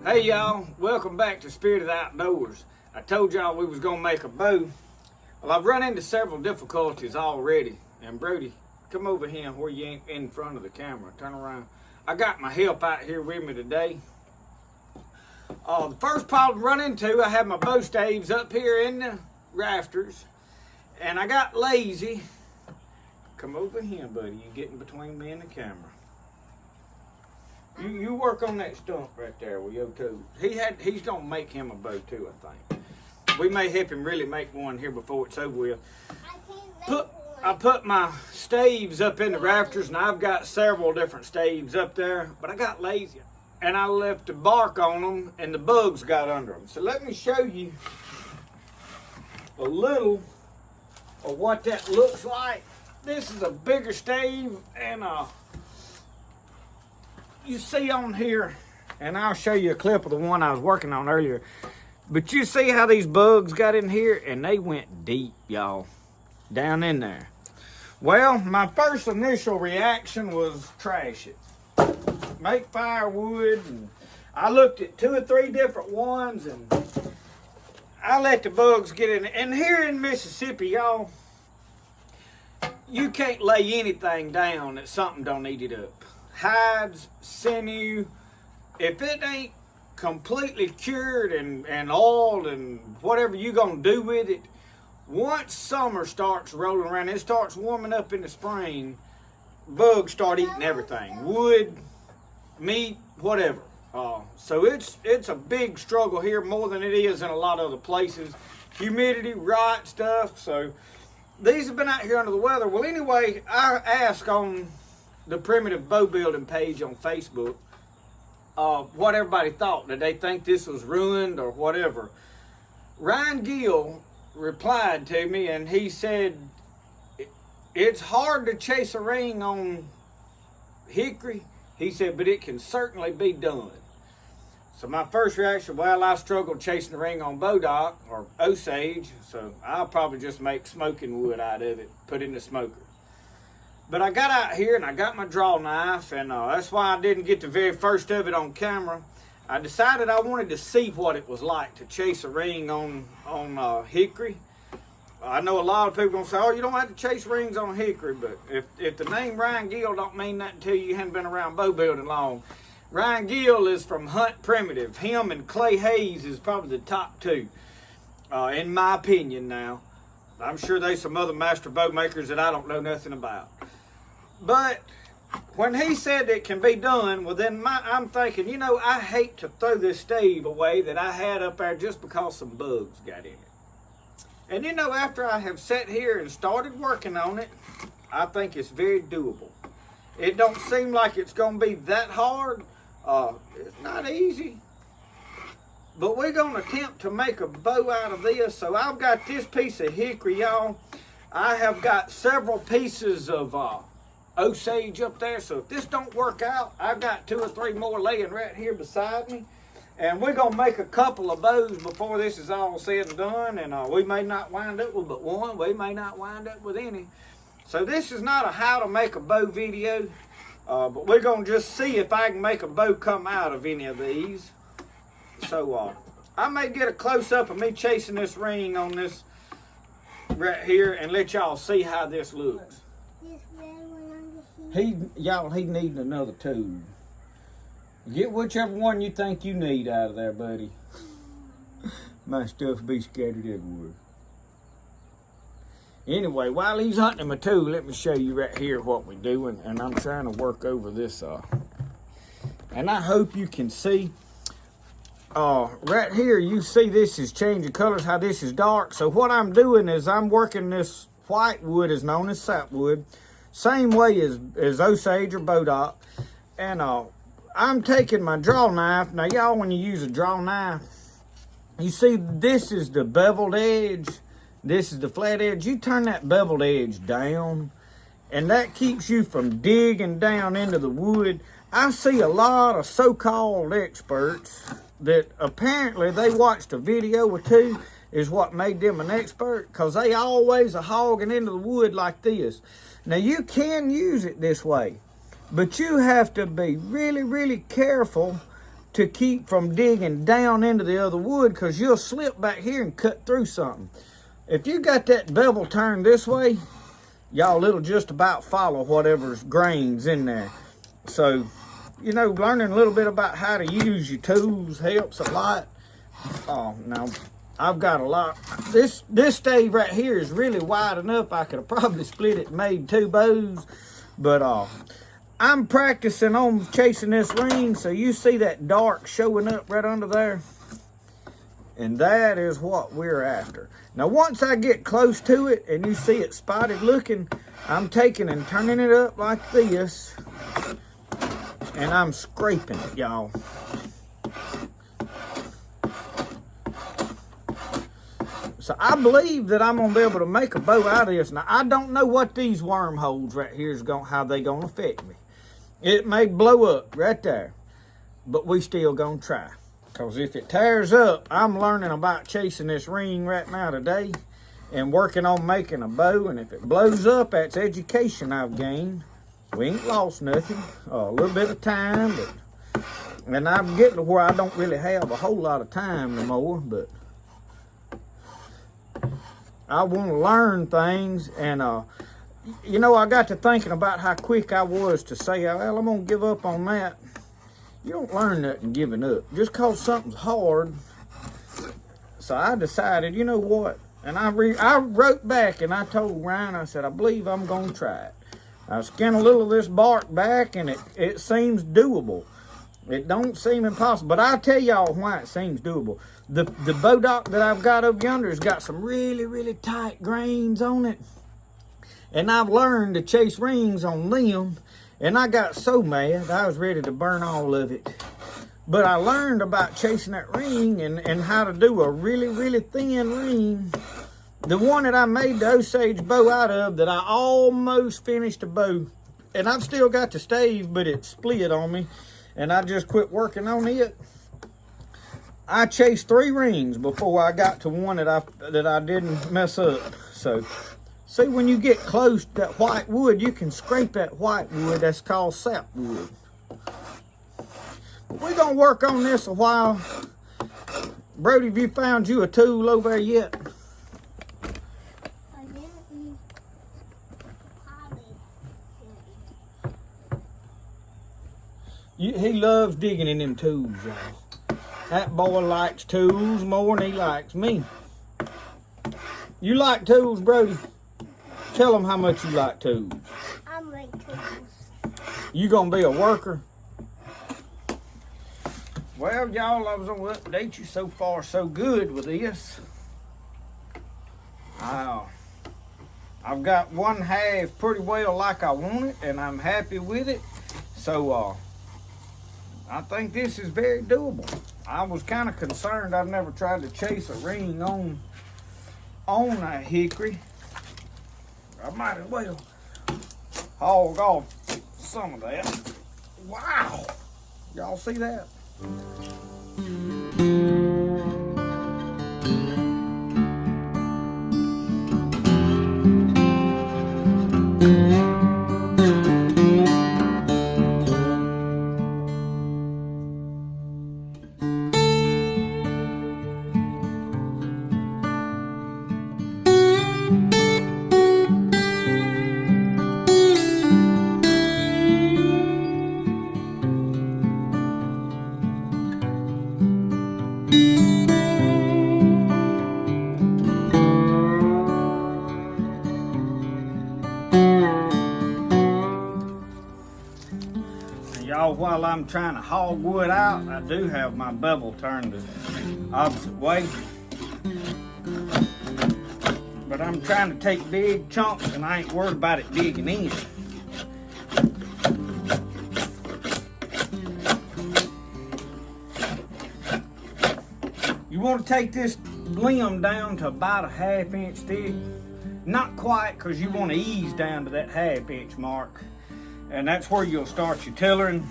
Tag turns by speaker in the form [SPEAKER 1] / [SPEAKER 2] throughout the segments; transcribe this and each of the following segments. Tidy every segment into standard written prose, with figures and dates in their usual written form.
[SPEAKER 1] Hey y'all, welcome back to Spirit of the Outdoors. I told y'all we was gonna make a bow. Well, I've run into several difficulties already. And Brody, come over here where you ain't in front of the camera. Turn around. I got my help out here with me today. The first problem I run into, I had my bow staves up here in the rafters. And I got lazy. Come over here, buddy. You're getting between me and the camera. You work on that stump right there with your toes. He's gonna make him a bow too, I think. We may help him really make one here before it's over with. I put my staves up in the rafters, and I've got several different staves up there, but I got lazy and I left the bark on them and the bugs got under them. So let me show you a little of what that looks like. This is a bigger stave, and you see on here, and I'll show you a clip of the one I was working on earlier, but you see how these bugs got in here, and they went deep, y'all, down in there. Well, my first initial reaction was trash it, make firewood, and I looked at 2 or 3 different ones, and I let the bugs get in. And here in Mississippi, y'all, you can't lay anything down that something don't eat it up. Hides, sinew, if it ain't completely cured and oiled and whatever you gonna do with it, once summer starts rolling around, it starts warming up in the spring, bugs start eating everything, wood, meat, whatever. So it's a big struggle here, more than it is in a lot of other places. Humidity, rot, stuff. So these have been out here under the weather. Well, anyway, I asked on the Primitive Bow Building page on Facebook what everybody thought. Did they think this was ruined or whatever? Ryan Gill replied to me, and he said it's hard to chase a ring on hickory. He said, but it can certainly be done. So my first reaction, well, I struggled chasing the ring on Bodock or Osage, so I'll probably just make smoking wood out of it, put in the smoker. But I got out here and I got my draw knife, and that's why I didn't get the very first of it on camera. I decided I wanted to see what it was like to chase a ring on hickory. I know a lot of people gonna say, oh, you don't have to chase rings on hickory, but if the name Ryan Gill don't mean that to you, you haven't been around bow building long. Ryan Gill is from Hunt Primitive. Him and Clay Hayes is probably the top 2, in my opinion now. I'm sure there's some other master bow makers that I don't know nothing about. But when he said it can be done, well then I'm thinking, you know, I hate to throw this stave away that I had up there just because some bugs got in it. And you know, after I have sat here and started working on it, I think it's very doable. It don't seem like it's gonna be that hard. It's not easy. But we're gonna attempt to make a bow out of this. So I've got this piece of hickory, y'all. I have got several pieces of Osage up there, so if this don't work out, I've got 2 or 3 more laying right here beside me, and we're gonna make a couple of bows before this is all said and done. And we may not wind up with but one, we may not wind up with any. So this is not a how to make a bow video, but we're gonna just see if I can make a bow come out of any of these. So I may get a close-up of me chasing this ring on this right here and let y'all see how this looks. He needing another tool. Get whichever one you think you need out of there, buddy. My stuff be scattered everywhere. Anyway, while he's hunting my tool, let me show you right here what we're doing. And I'm trying to work over this. And I hope you can see. Right here, you see this is changing colors, how this is dark. So what I'm doing is I'm working this white wood, is known as sapwood. Same way as Osage or Bodock. And I'm taking my draw knife. Now y'all, when you use a draw knife, you see this is the beveled edge, this is the flat edge. You turn that beveled edge down, and that keeps you from digging down into the wood. I see a lot of so-called experts that apparently they watched a video or 2 is what made them an expert, because they always are hogging into the wood like this. Now you can use it this way, but you have to be really, really careful to keep from digging down into the other wood, because you'll slip back here and cut through something. If you got that bevel turned this way, y'all, it'll just about follow whatever's grains in there. So, you know, learning a little bit about how to use your tools helps a lot. Oh, now, I've got a lot. This stave right here is really wide enough. I could have probably split it and made 2 bows. But I'm practicing on chasing this ring. So you see that dark showing up right under there? And that is what we're after. Now, once I get close to it and you see it spotted looking, I'm taking and turning it up like this. And I'm scraping it, y'all. So I believe that I'm gonna be able to make a bow out of this. Now, I don't know what these wormholes right here is how they gonna affect me. It may blow up right there, but we still gonna try. Because if it tears up, I'm learning about chasing this ring right now today and working on making a bow. And if it blows up, that's education I've gained. We ain't lost nothing. A little bit of time, and I'm getting to where I don't really have a whole lot of time no more, but I want to learn things. And you know, I got to thinking about how quick I was to say, well, I'm gonna give up on that. You don't learn nothing giving up just cause something's hard. So I decided, you know what, and I wrote back and I told Ryan, I said, I believe I'm gonna try it. I skinned a little of this bark back, and it seems doable. It don't seem impossible, but I'll tell y'all why it seems doable. The bodock that I've got over yonder has got some really, really tight grains on it. And I've learned to chase rings on them, and I got so mad, I was ready to burn all of it. But I learned about chasing that ring and how to do a really, really thin ring. The one that I made the Osage bow out of, that I almost finished a bow. And I've still got the stave, but it split on me. And I just quit working on it. I chased 3 rings before I got to one that I didn't mess up. So, see, when you get close to that white wood, you can scrape that white wood. That's called sapwood. But we're going to work on this a while. Brody, have you found you a tool over there yet? He loves digging in them tools, y'all. That boy likes tools more than he likes me. You like tools, Brody? Tell him how much you like tools.
[SPEAKER 2] I like tools.
[SPEAKER 1] You gonna be a worker? Well, y'all, I was gonna update you. So far, so good with this. I've got one half pretty well like I want it, and I'm happy with it. So, I think this is very doable. I was kind of concerned. I've never tried to chase a ring on a hickory. I might as well hog off some of that. Wow! Y'all see that? Y'all, while I'm trying to hog wood out, I do have my bevel turned the opposite way. But I'm trying to take big chunks and I ain't worried about it digging in. You want to take this limb down to about a 1/2 inch thick. Not quite, because you want to ease down to that 1/2 inch mark. And that's where you'll start your tillering.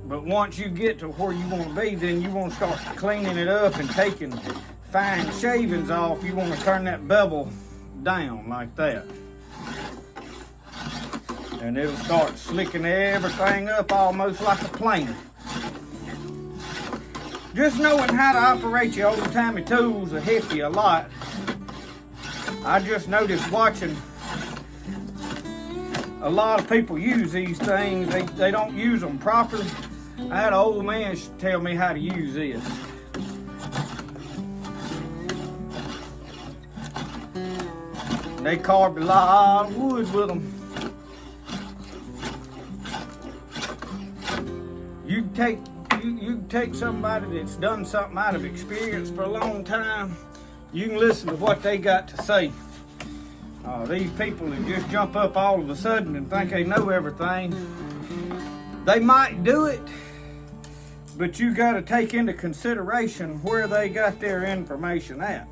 [SPEAKER 1] But once you get to where you want to be, then you want to start cleaning it up and taking fine shavings off. You want to turn that bevel down like that. and it'll start slicking everything up almost like a planer. Just knowing how to operate your old-timey tools will help you a lot. I just noticed watching a lot of people use these things. They don't use them properly. I had an old man tell me how to use this. They carved a lot of wood with them. You can take somebody that's done something out of experience for a long time. You can listen to what they got to say. These people that just jump up all of a sudden and think they know everything, they might do it, but you got to take into consideration where they got their information at.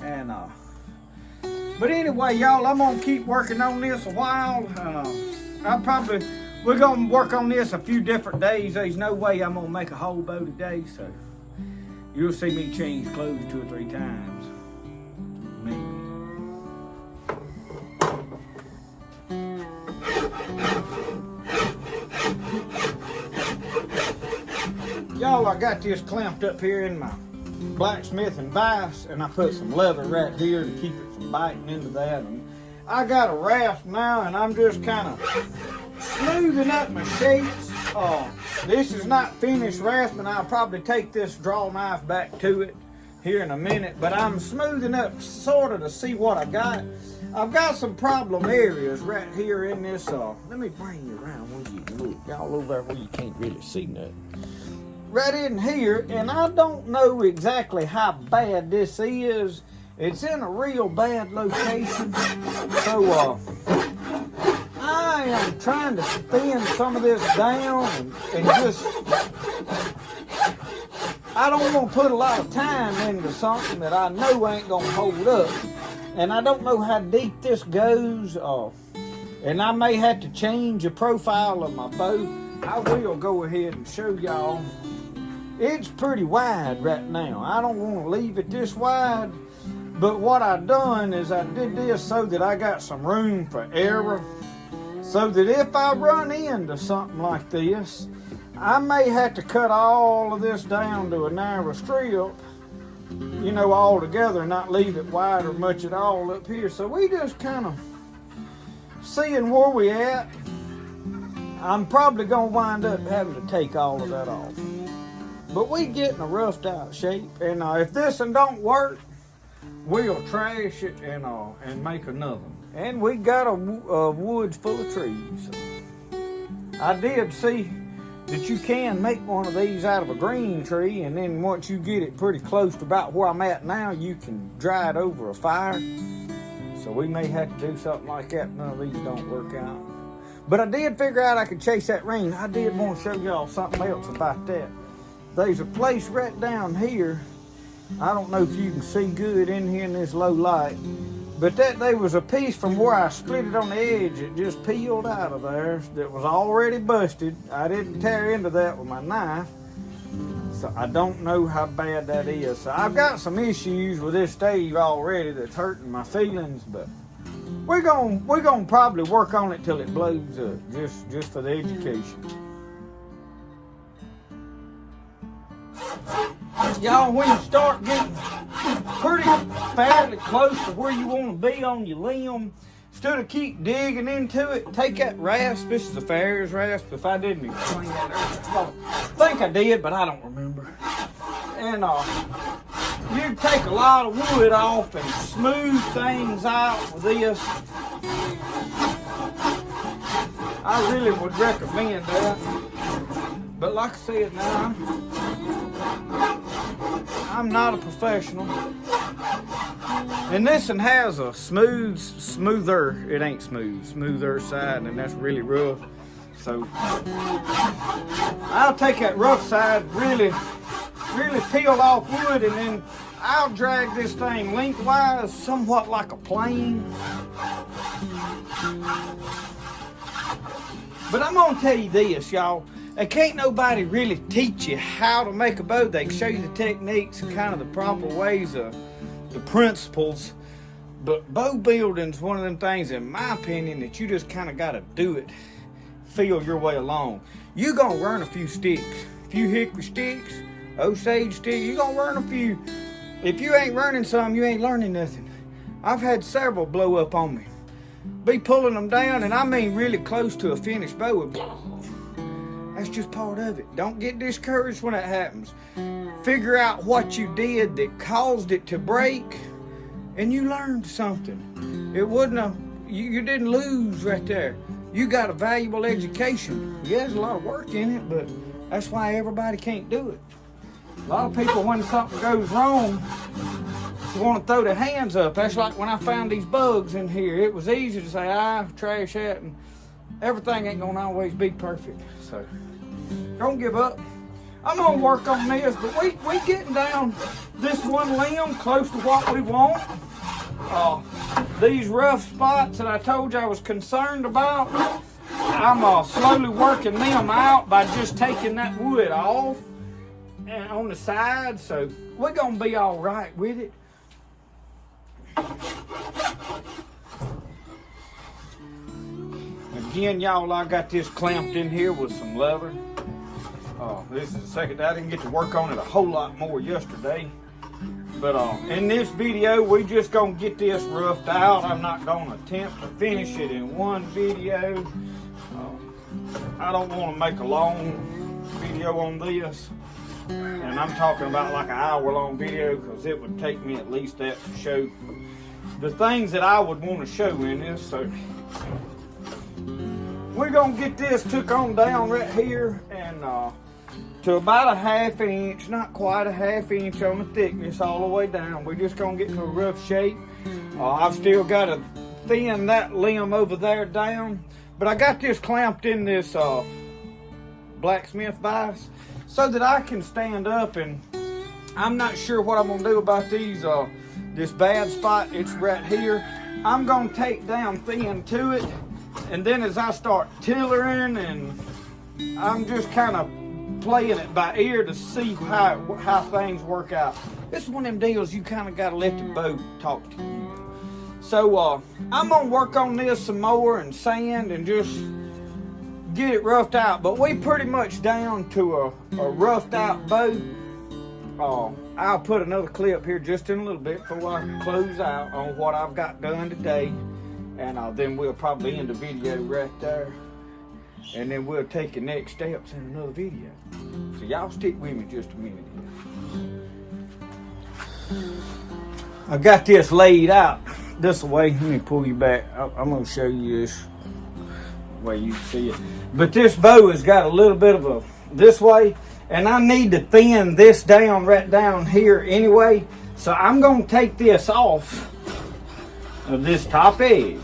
[SPEAKER 1] And but anyway, y'all, I'm gonna keep working on this a while. We're gonna work on this a few different days. There's no way I'm gonna make a whole boat a day, so you'll see me change clothes 2 or 3 times, maybe. Y'all, I got this clamped up here in my blacksmithing vise, and I put some leather right here to keep it from biting into that. And I got a rasp now, and I'm just kind of smoothing up my shapes. This is not finished rasping. I'll probably take this draw knife back to it here in a minute, but I'm smoothing up sort of to see what I got. I've got some problem areas right here in this. Let me bring you around where you can look. Y'all over there where you can't really see nothing. Right in here, and I don't know exactly how bad this is. It's in a real bad location, so I am trying to thin some of this down and just, I don't want to put a lot of time into something that I know ain't gonna hold up, and I don't know how deep this goes, and I may have to change the profile of my boat. I will go ahead and show y'all. It's pretty wide right now. I don't want to leave it this wide, but what I done is I did this so that I got some room for error, so that if I run into something like this, I may have to cut all of this down to a narrow strip, you know, all together, and not leave it wide or much at all up here. So we just kind of seeing where we at. I'm probably gonna wind up having to take all of that off. But we getting a roughed out shape, and if this one don't work, we'll trash it and make another one. And we got a woods full of trees. I did see that you can make one of these out of a green tree, and then once you get it pretty close to about where I'm at now, you can dry it over a fire. So we may have to do something like that if none of these don't work out. But I did figure out I could chase that rain. I did want to show y'all something else about that. There's a place right down here. I don't know if you can see good in here in this low light, but there was a piece from where I split it on the edge that just peeled out of there that was already busted. I didn't tear into that with my knife, so I don't know how bad that is. So I've got some issues with this stave already that's hurting my feelings, but we're gonna probably work on it till it blows up, just for the education. Y'all, when you start getting pretty fairly close to where you want to be on your limb, instead of keep digging into it, take that rasp. This is a Ferris rasp. If I didn't explain that earlier, I think I did, but I don't remember. And you take a lot of wood off and smooth things out with this. I really would recommend that. But like I said, now, I'm not a professional. And this one has a smoother side, and that's really rough. So I'll take that rough side, really peel off wood, and then I'll drag this thing lengthwise, somewhat like a plane. But I'm gonna tell you this, y'all. Can't nobody really teach you how to make a boat. They can show you the techniques and kind of the proper ways, the principles. But bow building's one of them things, in my opinion, that you just kind of got to do it, feel your way along. You gonna learn a few sticks, a few hickory sticks, Osage sticks. You gonna learn a few. If you ain't learning some, you ain't learning nothing. I've had several blow up on me. Be pulling them down, and I mean really close to a finished bow. That's just part of it. Don't get discouraged when it happens. Figure out what you did that caused it to break, and you learned something. It wasn't you didn't lose right there. You got a valuable education. Yeah, there's a lot of work in it, but that's why everybody can't do it. A lot of people, when something goes wrong, want to throw their hands up. That's like when I found these bugs in here. It was easy to say, trash that, and everything ain't gonna always be perfect. So don't give up. I'm gonna work on this, but we getting down this one limb close to what we want. These rough spots that I told you I was concerned about, I'm slowly working them out by just taking that wood off and on the side. So we're gonna be all right with it. Again, y'all, I got this clamped in here with some leather. This is the second day. I didn't get to work on it a whole lot more yesterday. But in this video, we just gonna get this roughed out. I'm not gonna attempt to finish it in one video. I don't want to make a long video on this. And I'm talking about like an hour-long video, because it would take me at least that to show the things that I would want to show in this. So we're gonna get this took on down right here and to about a 1/2 inch, not quite a 1/2 inch on the thickness all the way down. We're just gonna get to a rough shape. I've still got to thin that limb over there down, but I got this clamped in this blacksmith vise so that I can stand up, and I'm not sure what I'm gonna do about these this bad spot. It's right here. I'm gonna take down thin to it, and then as I start tillering, and I'm just kind of playing it by ear to see how things work out. This is one of them deals you kind of got to let the bow talk to you. So I'm gonna work on this some more and sand and just get it roughed out. But we pretty much down to a roughed out bow. I'll put another clip here just in a little bit before I close out on what I've got done today, and then we'll probably end the video right there, and then we'll take the next steps in another video. So y'all stick with me just a minute here. I got this laid out this way. Let me pull you back. I'm going to show you this way you can see it. But this bow has got a little bit of a this way, and I need to thin this down right down here anyway. So I'm going to take this off of this top edge.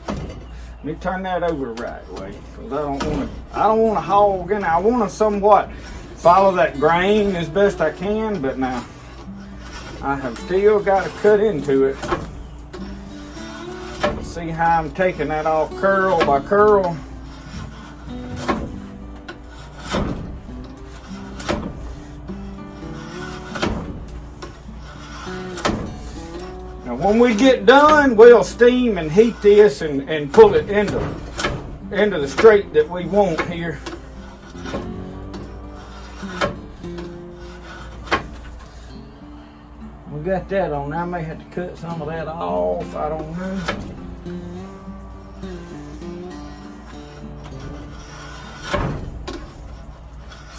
[SPEAKER 1] Let me turn that over the right way, because I don't want to hog in. I want to somewhat follow that grain as best I can, but now I have still got to cut into it. See how I'm taking that off curl by curl. Now when we get done, we'll steam and heat this and pull it into the straight that we want here. We got that on. I may have to cut some of that off. I don't know.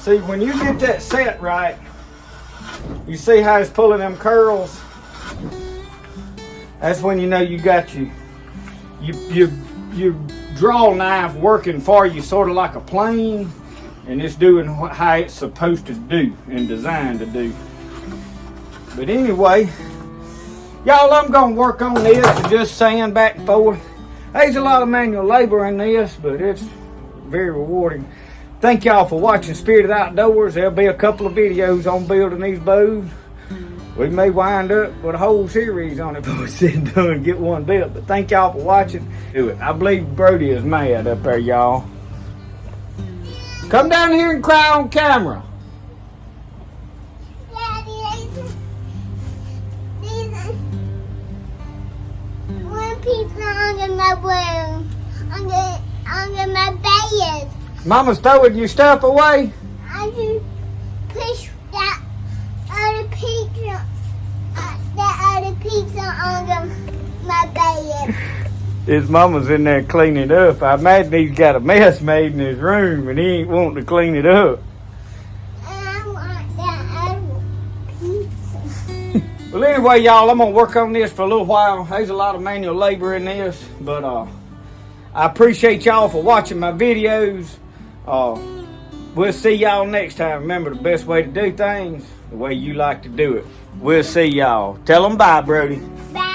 [SPEAKER 1] See, when you get that set right, you see how it's pulling them curls? That's when you know you got your draw knife working for you, sort of like a plane, and it's doing how it's supposed to do and designed to do. But anyway, y'all, I'm gonna work on this and just sand back and forth. There's a lot of manual labor in this, but it's very rewarding. Thank y'all for watching Spirited Outdoors. There'll be a couple of videos on building these bows. We may wind up with a whole series on it before we sit and done and get one built. But thank y'all for watching. Do it. I believe Brody is mad up there, y'all. Come down here and cry on camera.
[SPEAKER 2] pizza under my room. Under my bed.
[SPEAKER 1] Mama's throwing your stuff away.
[SPEAKER 2] I just push that other pizza under my bed.
[SPEAKER 1] His mama's in there cleaning up. I imagine he's got a mess made in his room and he ain't wanting to clean it up.
[SPEAKER 2] And I want that other pizza.
[SPEAKER 1] Well, anyway, y'all, I'm going to work on this for a little while. There's a lot of manual labor in this, but I appreciate y'all for watching my videos. We'll see y'all next time. Remember, the best way to do things, the way you like to do it. We'll see y'all. Tell them bye, Brody.
[SPEAKER 2] Bye.